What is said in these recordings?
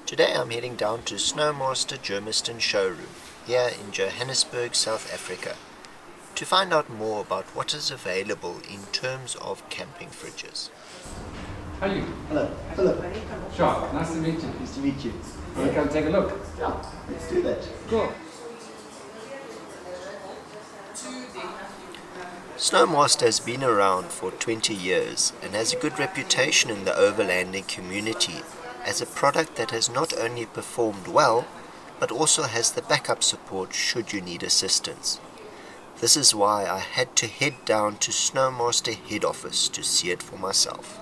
Today I'm heading down to SnoMaster Germiston Showroom here in Johannesburg, South Africa to find out more about what is available in terms of camping fridges. How are you? Hello. Hello. Sure, nice to meet you. Nice to meet you. Want to come take a look? Yeah, let's do that. Cool. SnoMaster has been around for 20 years and has a good reputation in the overlanding community as a product that has not only performed well, but also has the backup support should you need assistance. This is why I had to head down to SnoMaster head office to see it for myself.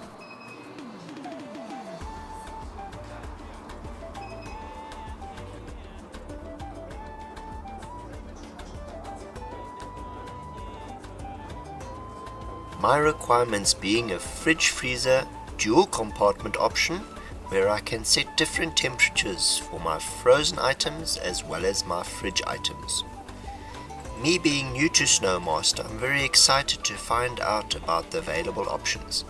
My requirements being a fridge freezer dual compartment option where I can set different temperatures for my frozen items as well as my fridge items. Me being new to SnoMaster, I'm very excited to find out about the available options.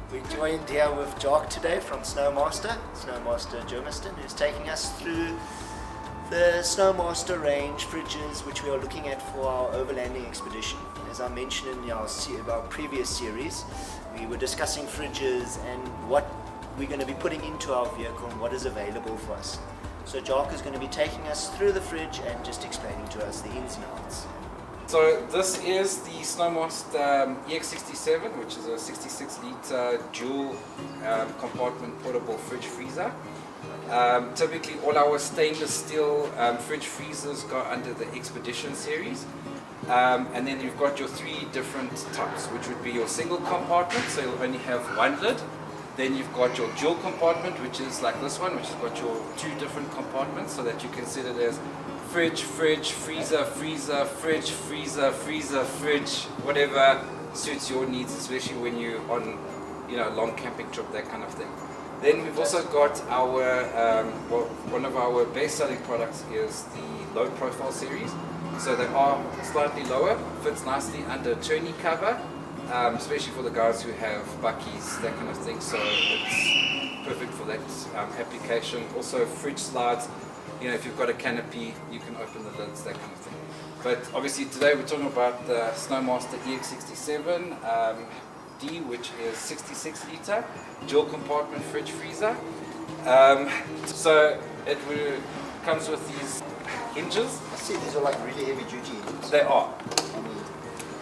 We're joined here with Jock today from SnoMaster Germiston, who's taking us through the SnoMaster range fridges which we are looking at for our overlanding expedition. As I mentioned in our previous series, we were discussing fridges and what we're going to be putting into our vehicle and what is available for us. So Jock is going to be taking us through the fridge and just explaining to us the ins and outs. So this is the SnoMaster EX67, which is a 66 litre dual compartment portable fridge freezer. Typically all our stainless steel fridge freezers go under the Expedition series. And then you've got your three different types, which would be your single compartment, so you'll only have one lid. Then you've got your dual compartment, which is like this one, which has got your two different compartments, so that you can set it as fridge, fridge, freezer, freezer, fridge, freezer, freezer, fridge, whatever suits your needs, especially when you're on, a long camping trip, that kind of thing. Then we've also got our, one of our best-selling products is the low profile series. So they are slightly lower, fits nicely under tourney cover, especially for the guys who have buckies, that kind of thing. So it's perfect for that application. Also fridge slides, if you've got a canopy, you can open the lids, that kind of thing. But obviously today we're talking about the SnoMaster EX67 D, which is 66 litre dual compartment fridge freezer. So it comes with these hinges. I see these are like really heavy duty hinges. They are.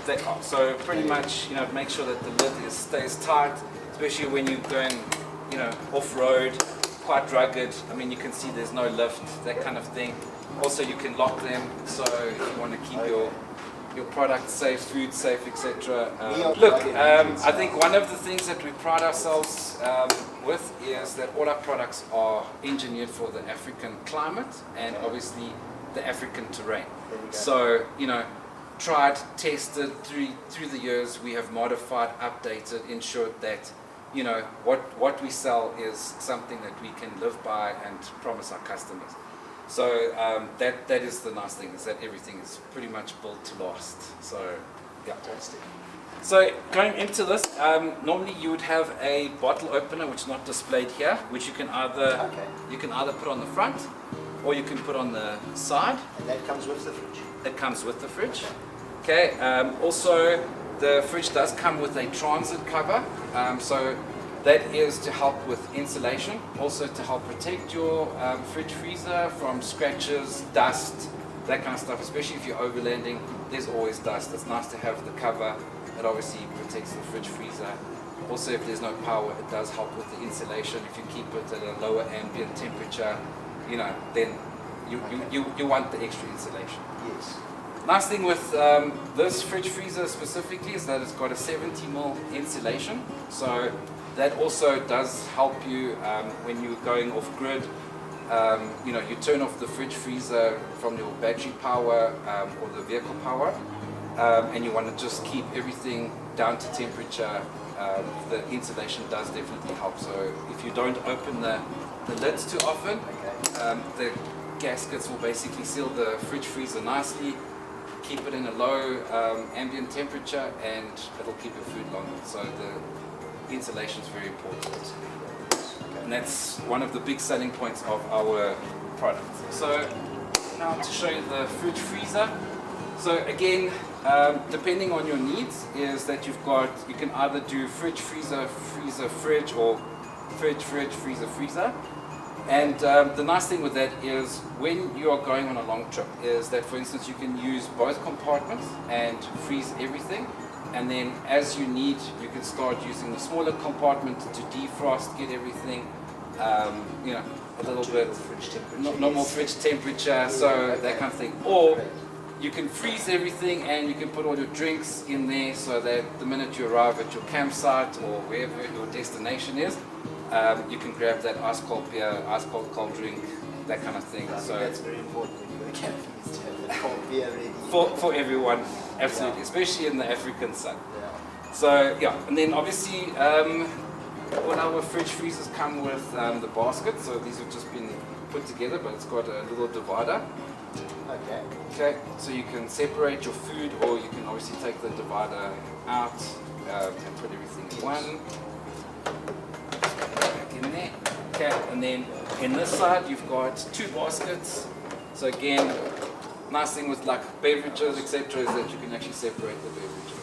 They are. So pretty much, make sure that the lid stays tight, especially when you're going, off-road, quite rugged. I mean, you can see there's no lift, that kind of thing. Also, you can lock them, so if you want to keep your product safe, food safe, etc. I think one of the things that we pride ourselves with is that all our products are engineered for the African climate and obviously the African terrain. So, tried, tested through the years, we have modified, updated, ensured that, what we sell is something that we can live by and promise our customers. So that is the nice thing, is that everything is pretty much built to last. So yeah. Fantastic. So going into this, normally you would have a bottle opener which is not displayed here, which you can either put on the front or you can put on the side. And that comes with the fridge? It comes with the fridge. Okay. Also, the fridge does come with a transit cover. So that is to help with insulation, also to help protect your fridge freezer from scratches, dust, that kind of stuff, especially if you're overlanding. There's always dust. It's nice to have the cover that obviously protects the fridge freezer. Also, if there's no power, it does help with the insulation. If you keep it at a lower ambient temperature, then you want the extra insulation. Yes. Nice thing with this fridge freezer specifically is that it's got a 70mm insulation. So that also does help you when you're going off grid. You turn off the fridge freezer from your battery power or the vehicle power, and you want to just keep everything down to temperature. The insulation does definitely help. So if you don't open the lids too often, the gaskets will basically seal the fridge freezer nicely, keep it in a low ambient temperature, and it'll keep your food longer. So the insulation is very important. And that's one of the big selling points of our product. So now to show you the fridge freezer. So again, depending on your needs, is that you can either do fridge, freezer, freezer, fridge, or fridge, fridge, freezer, freezer. And the nice thing with that is when you are going on a long trip is that, for instance, you can use both compartments and freeze everything. And then as you need, you can start using the smaller compartment to defrost, get everything, you know, a little bit normal fridge temperature, so that kind of thing. Or you can freeze everything and you can put all your drinks in there so that the minute you arrive at your campsite or wherever your destination is, you can grab that ice cold beer, ice cold drink, that kind of thing. So that's very important when you go camping, is to have the cold beer ready. For everyone, absolutely, especially in the African sun. Yeah. So yeah, and then obviously all our fridge freezers come with the basket, so these have just been put together, but it's got a little divider. Okay. Okay, so you can separate your food, or you can obviously take the divider out and put everything in one. Back in there. Okay, and then in this side you've got two baskets. So again, nice thing with like beverages, etc., is that you can actually separate the beverages.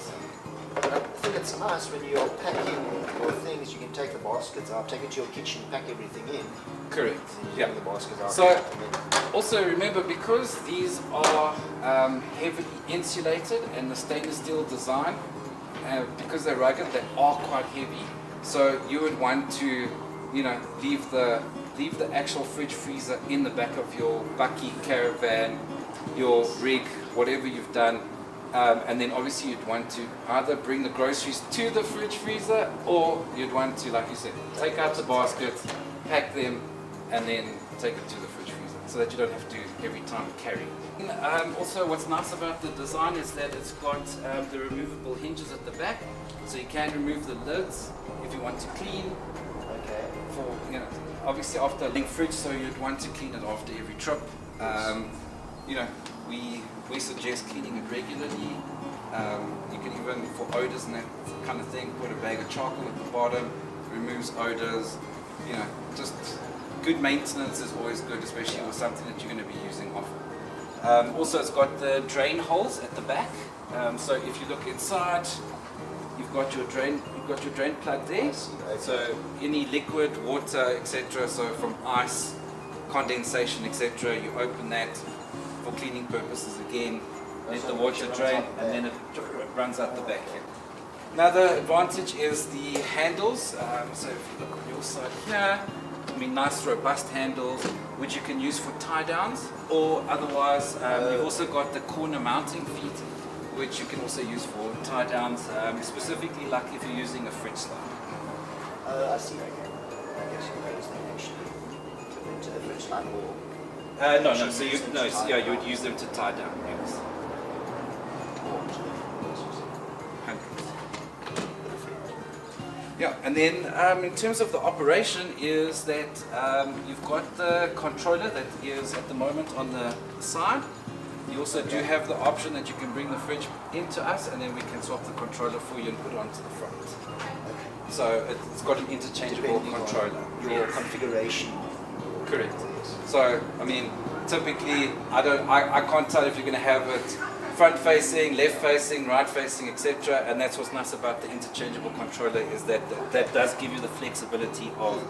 I think it's nice when you're packing your things, you can take the baskets out, take it to your kitchen, pack everything in. Correct. Yeah. The baskets out. So also remember, because these are heavily insulated and the stainless steel design, because they're rugged, they are quite heavy. So you would want to, you know, leave the actual fridge freezer in the back of your bucky, caravan, your rig, whatever you've done. And then obviously you'd want to either bring the groceries to the fridge freezer, or you'd want to, like you said, take out the basket, pack them, and then take it to the fridge freezer, so that you don't have to every time carry. Also, what's nice about the design is that it's got the removable hinges at the back, so you can remove the lids if you want to clean. Okay. For, you know, obviously after a link fridge, so you'd want to clean it after every trip. You know, we suggest cleaning it regularly. You can even, for odors and that kind of thing, put a bag of charcoal at the bottom, removes odors. You know, just good maintenance is always good, especially with something that you're going to be using often. Also, it's got the drain holes at the back. So if you look inside, you've got your drain plug there. So any liquid, water, etc. So from ice, condensation, etc. You open that for cleaning purposes again. Let the water drain, and then it runs out the back here. Another advantage is the handles. So if you look on your side here, I mean, nice robust handles, which you can use for tie downs, or otherwise you've also got the corner mounting feet, which you can also use for tie downs, specifically like if you're using a fridge slide. I see. I guess you use them actually into the fridge slide, or no. So you would use them to tie down. Yes. Yeah, and then in terms of the operation is that you've got the controller that is at the moment on the side. You also do have the option that you can bring the fridge into us, and then we can swap the controller for you and put it onto the front. So it's got an interchangeable controller. Your configuration. Correct. So I mean, typically I can't tell if you're going to have it front facing, left facing, right facing, etc. And that's what's nice about the interchangeable controller, is that does give you the flexibility of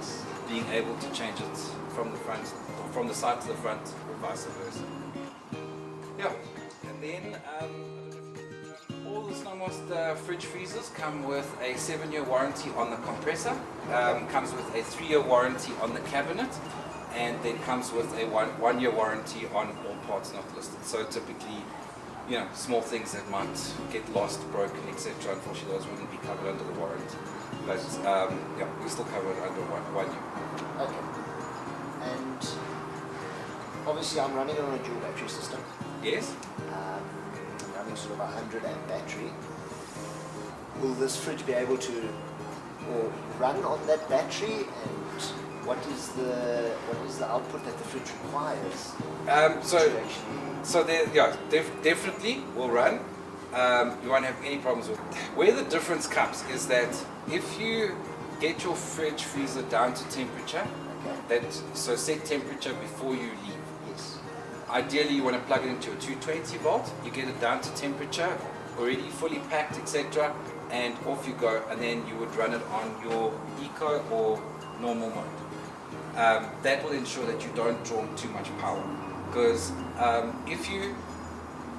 being able to change it from the front, from the side to the front, or vice versa. Yeah, and then all the SnoMaster fridge freezers come with a 7-year warranty on the compressor, comes with a 3-year warranty on the cabinet, and then comes with a 1-year warranty on all parts not listed. So typically, you know, small things that might get lost, broken, etc. Unfortunately, those wouldn't be covered under the warranty. But yeah, we still cover it under 1 year. Okay. And obviously, I'm running on a dual battery system. Yes. I'm running sort of a 100 amp battery. Will this fridge be able to run on that battery, and what is the output that the fridge requires? So there, yeah, definitely will run. You won't have any problems with it. Where the difference comes is that if you get your fridge freezer down to temperature. Okay. So set temperature before you leave. Yes. Ideally, you want to plug it into a 220 volt. You get it down to temperature, already fully packed, etc., and off you go. And then you would run it on your eco or normal mode. That will ensure that you don't draw too much power. Because if you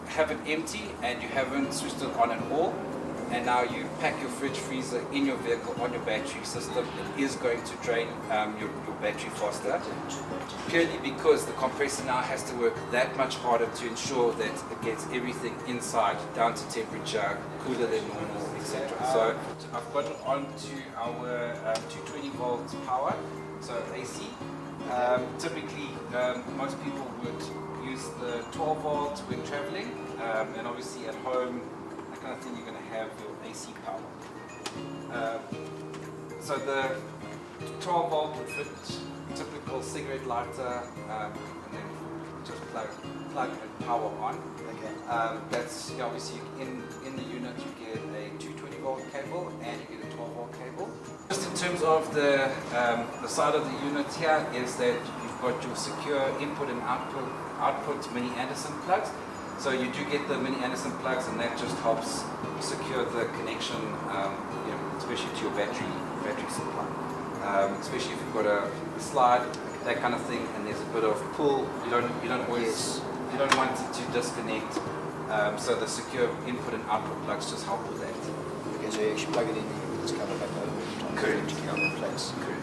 have it empty and you haven't switched it on at all, and now you pack your fridge freezer in your vehicle on your battery system, it is going to drain your battery faster, purely because the compressor now has to work that much harder to ensure that it gets everything inside down to temperature, cooler than normal, etc. So I've got it onto our 220 volts power, so AC. Typically most people would use the 12 volts when traveling, and obviously at home kind of thing you're going to have your AC power. So the 12 volt would fit typical cigarette lighter, and then just plug and power on. Okay. That's obviously in the unit you get a 220 volt cable and you get a 12 volt cable. Just in terms of the side of the unit here is that you've got your secure input and output mini Anderson plugs. So you do get the mini Anderson plugs, and that just helps secure the connection, especially to your battery supply. Especially if you've got a slide, that kind of thing, and there's a bit of pull. You don't want it to disconnect. So the secure input and output plugs just help with that. Okay, so you actually plug it in and you just cover back over. Correct. To keep it in place. Correct.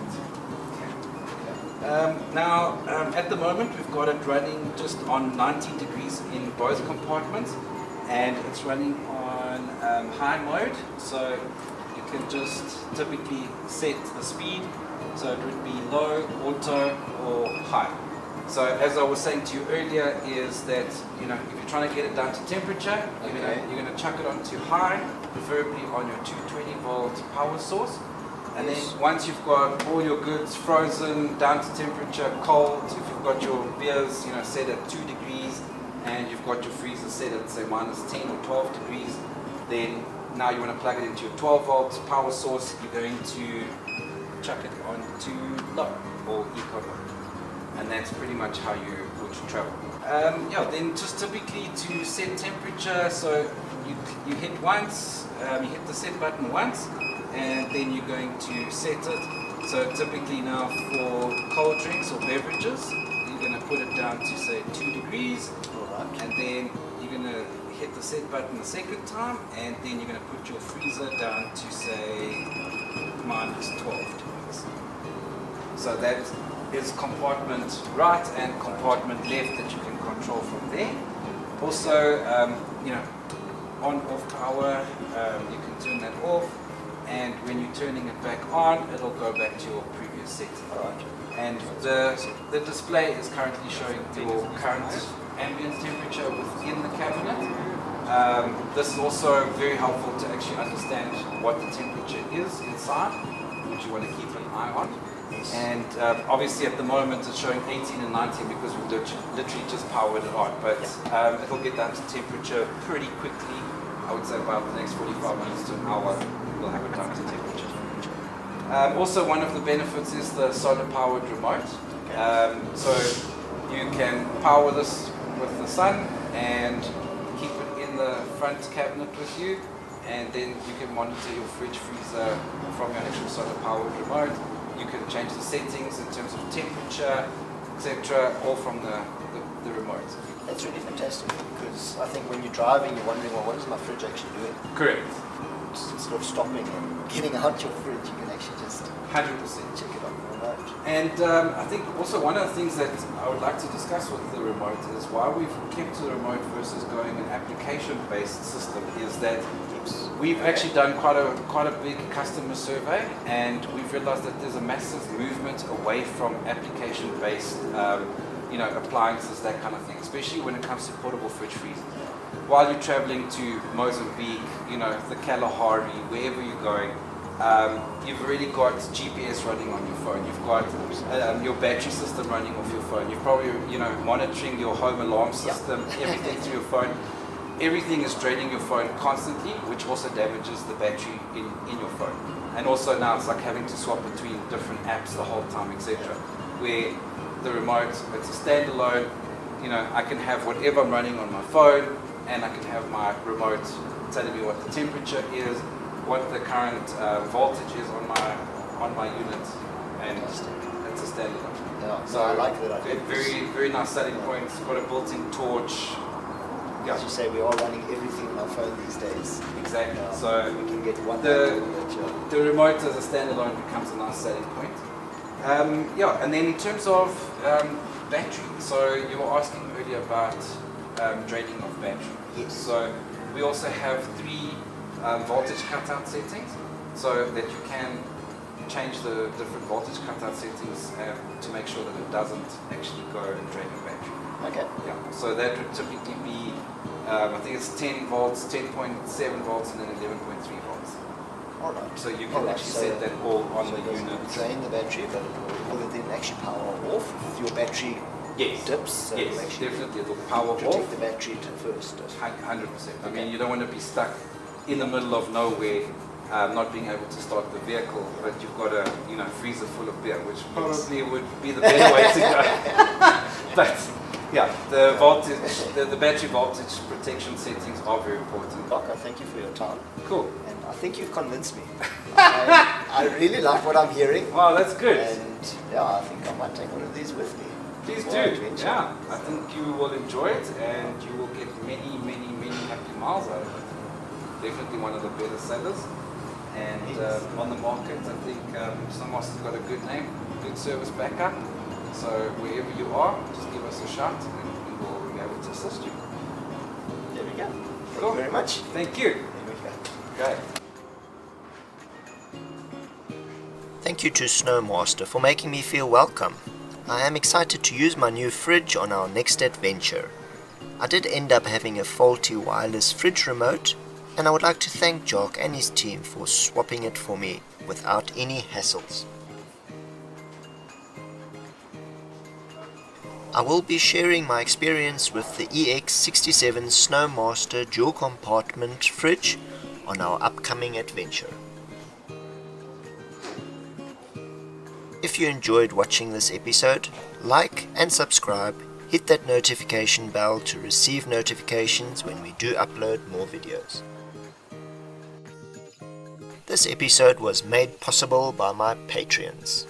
Now, at the moment, we've got it running just on 19 degrees in both compartments, and it's running on high mode, so you can just typically set the speed, so it would be low, auto, or high. So as I was saying to you earlier, is that if you're trying to get it down to temperature, you're going to chuck it onto high, preferably on your 220 volt power source. And then once you've got all your goods frozen, down to temperature, cold, if you've got your beers set at 2 degrees, and you've got your freezer set at say minus 10 or 12 degrees, then now you want to plug it into your 12 volt power source, you're going to chuck it onto low or eco mode. And that's pretty much how you would travel. Then just typically to set temperature, so you hit once, you hit the set button once, and then you're going to set it. So typically now for cold drinks or beverages, you're going to put it down to say 2 degrees, and then you're going to hit the set button the second time, and then you're going to put your freezer down to say minus 12 degrees. So that is compartment right and compartment left that you can control from there. Also, on-off power, you can turn that off, and when you're turning it back on, it'll go back to your previous setting. And the display is currently showing your current ambient temperature within the cabinet. This is also very helpful to actually understand what the temperature is inside, which you want to keep an eye on. And obviously at the moment it's showing 18 and 19 because we've literally just powered it on, but it'll get down to temperature pretty quickly. I would say about the next 45 minutes to an hour we'll have it down to temperature. Also, one of the benefits is the solar powered remote. So you can power this with the sun and keep it in the front cabinet with you, and then you can monitor your fridge freezer from your actual solar powered remote. You can change the settings in terms of temperature, etc., all from the remote. That's really fantastic, because I think when you're driving, you're wondering, well, what is my fridge actually doing? Correct. Instead of stopping and getting out your fridge, you can actually just 100% check it on the remote. And I think also one of the things that I would like to discuss with the remote is why we've kept the remote versus going an application-based system is that we've actually done quite a big customer survey, and we've realized that there's a massive movement away from application-based appliances, that kind of thing, especially when it comes to portable fridge freezers. While you're traveling to Mozambique, the Kalahari, wherever you're going, you've already got GPS running on your phone. You've got your battery system running off your phone. You're probably monitoring your home alarm system, everything through your phone. everything is draining your phone constantly, which also damages the battery in your phone. And also now it's like having to swap between different apps the whole time, etc. Where the remote, it's a standalone, you know, I can have whatever I'm running on my phone, and I can have my remote telling me what the temperature is, what the current voltage is on my unit, and it's a standalone. Yeah, So I like that idea. Very, very nice selling point. It's got a built-in torch. As you say, we are running everything on our phone these days. Exactly. Yeah, So we can get one the remote as a standalone becomes a nice selling point. Yeah, and then in terms of battery, so you were asking earlier about draining of battery. Yes. So we also have 3 voltage cutout settings, so that you can change the different voltage cutout settings to make sure that it doesn't actually go and drain your battery. Okay. Yeah. So that would typically be, I think it's 10 volts, 10.7 volts, and then 11.3 volts. Alright. So you can actually set that all on the unit. Drain the battery, but will it then actually power off if your battery dips? So Yes, it'll actually definitely. It'll power protect off. the battery first. 100%. I Okay. mean, you don't want to be stuck in the middle of nowhere, not being able to start the vehicle, but you've got a freezer full of beer, which probably would be the better way to go. But yeah, the voltage, the battery voltage protection settings are very important. Doc, I thank you for your time. Cool. And I think you've convinced me. I really like what I'm hearing. Wow, that's good. And yeah, I think I might take one of these with me. Please for do. our adventure. Yeah, I think you will enjoy it, and you will get many, many, many happy miles out of it. Definitely one of the better sellers. And Yes. on the market, I think SnoMaster's got a good name, good service backup. So wherever you are, just give us a shout and we will be able to assist you. There we go. Thank Cool. you very much. Thank you. There we go. Okay. Thank you to SnoMaster for making me feel welcome. I am excited to use my new fridge on our next adventure. I did end up having a faulty wireless fridge remote, and I would like to thank Jock and his team for swapping it for me without any hassles. I will be sharing my experience with the EX67 SnoMaster dual compartment fridge on our upcoming adventure. If you enjoyed watching this episode, like and subscribe, hit that notification bell to receive notifications when we do upload more videos. This episode was made possible by my Patreons.